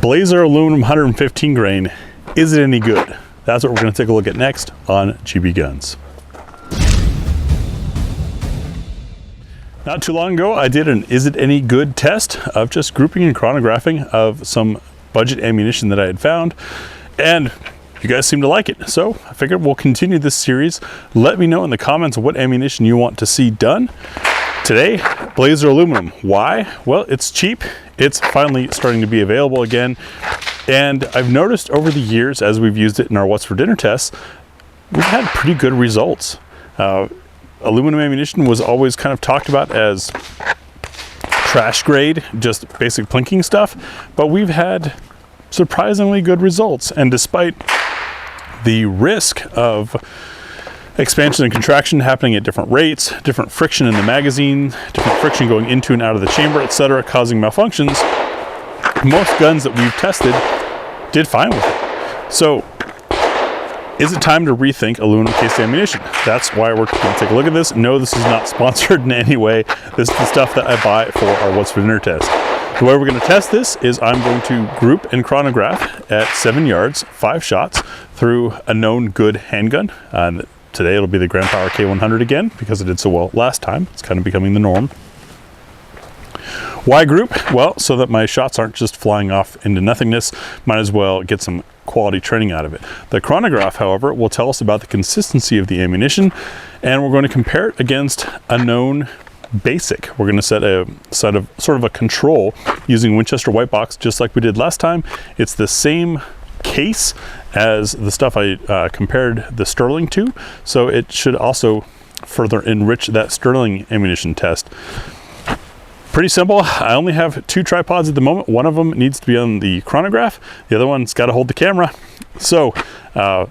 Blazer aluminum 115 grain, is it any good? That's what we're going to take a look at next on GBGuns. Not too long ago, I did an is it any good test of just grouping and chronographing of some budget ammunition that I had found, and you guys seem to like it. So I figured we'll continue this series. Let me know in the comments what ammunition you want to see done. Today, Blazer aluminum. Why? Well, it's cheap. It's finally starting to be available again. And I've noticed over the years, as we've used it in our What's for Dinner tests, we've had pretty good results. Aluminum ammunition was always kind of talked about as trash grade, just basic plinking stuff, but we've had surprisingly good results. And despite the risk of expansion and contraction happening at different rates, different friction in the magazine, different friction going into and out of the chamber, etc., causing malfunctions, most guns that we've tested did fine with it. So is it time to rethink aluminum cased ammunition? That's why we're going to take a look at this. No, this is not sponsored in any way. This is the stuff that I buy for our What's for Dinner test. The way we're going to test this is I'm going to group and chronograph at 7 yards, 5 shots through a known good handgun. Today it'll be the Grand Power K100 again because it did so well last time. It's kind of becoming the norm. Why group? Well, so that my shots aren't just flying off into nothingness. Might as well get some quality training out of it. The chronograph, however, will tell us about the consistency of the ammunition, and we're going to compare it against a known basic. We're going to set a sort of a control using Winchester white box, just like we did last time. It's the same case as the stuff I compared the Sterling to, so it should also further enrich that Sterling ammunition test. Pretty simple. I only have 2 tripods at the moment. One of them needs to be on the chronograph. The other one's got to hold the camera. So I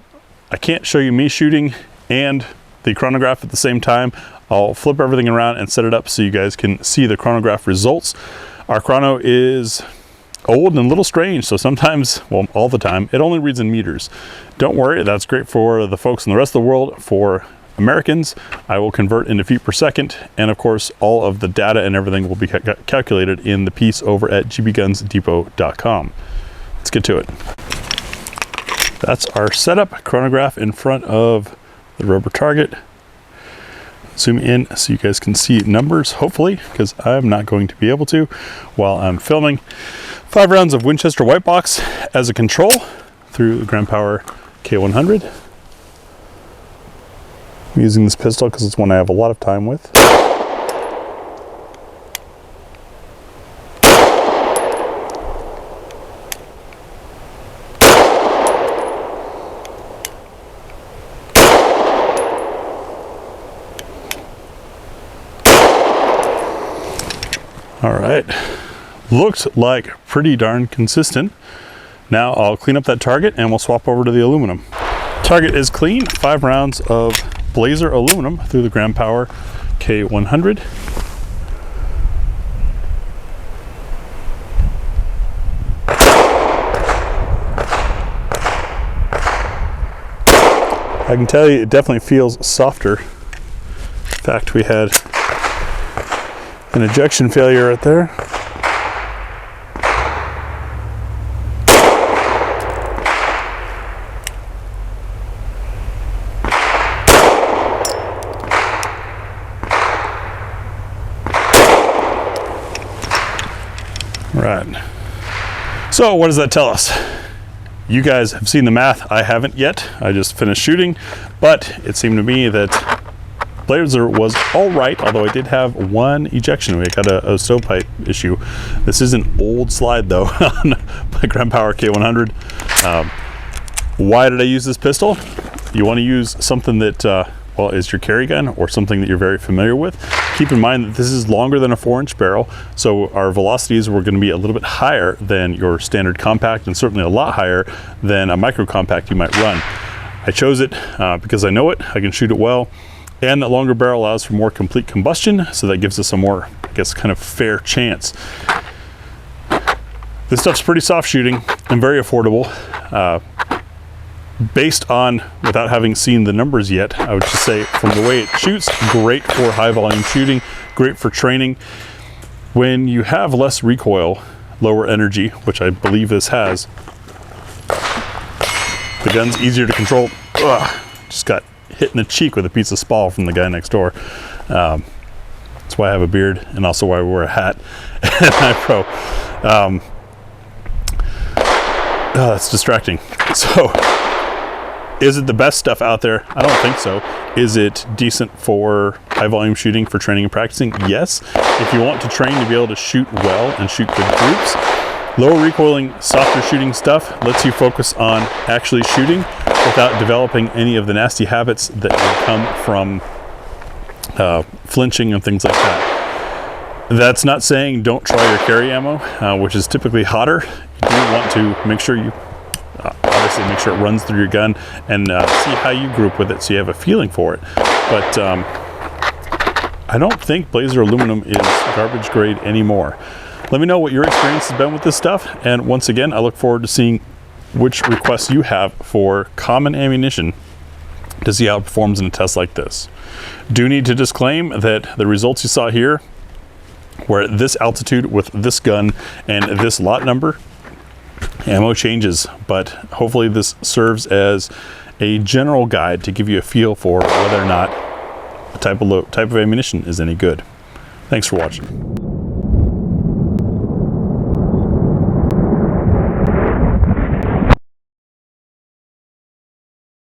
can't show you me shooting and the chronograph at the same time. I'll flip everything around and set it up so you guys can see the chronograph results. Our chrono is old and a little strange, so sometimes, well, all the time, it only reads in meters. Don't worry, that's great for the folks in the rest of the world. For Americans, I will convert into feet per second, and of course all of the data and everything will be calculated in the piece over at gbgunsdepot.com. Let's get to it. That's our setup chronograph in front of the rubber target. Zoom in so you guys can see numbers, hopefully, because I'm not going to be able to while I'm filming. 5 rounds of Winchester white box as a control through the Grand Power K100. I'm using this pistol because it's one I have a lot of time with. All right, looked like pretty darn consistent. Now I'll clean up that target and we'll swap over to the aluminum. Target is clean, 5 rounds of Blazer aluminum through the Grand Power K100. I can tell you it definitely feels softer. In fact, we had an ejection failure right there. Right. So what does that tell us? You guys have seen the math. I haven't yet. I just finished shooting, but it seemed to me that Blazer was all right, although I did have one ejection. We got a stovepipe issue. This is an old slide though on my Grand Power K100. Why did I use this pistol? You want to use something that well, is your carry gun or something that you're very familiar with. Keep in mind that this is longer than a 4-inch barrel, so our velocities were going to be a little bit higher than your standard compact, and certainly a lot higher than a micro compact you might run. I chose it because I know it, I can shoot it well, and that longer barrel allows for more complete combustion, so that gives us a more, I guess, kind of fair chance. This stuff's pretty soft shooting and very affordable. Based on, without having seen the numbers yet, I would just say from the way it shoots, great for high volume shooting, great for training. When you have less recoil, lower energy, which I believe this has, the gun's easier to control. Ugh, just got hit in the cheek with a piece of spall from the guy next door. That's why I have a beard, and also why I wear a hat and I'm pro. That's distracting. So, is it the best stuff out there? I don't think so. Is it decent for high volume shooting, for training and practicing? Yes. If you want to train to be able to shoot well and shoot good groups, lower recoiling, softer shooting stuff lets you focus on actually shooting without developing any of the nasty habits that would come from flinching and things like that. That's not saying don't try your carry ammo, which is typically hotter. You do want to make sure you obviously make sure it runs through your gun and see how you group with it so you have a feeling for it. But I don't think Blazer aluminum is garbage grade anymore. Let me know what your experience has been with this stuff, and once again, I look forward to seeing which requests you have for common ammunition to see how it performs in a test like this. Do need to disclaim that the results you saw here were at this altitude with this gun and this lot number. Ammo changes, but hopefully this serves as a general guide to give you a feel for whether or not a type of ammunition is any good. Thanks for watching.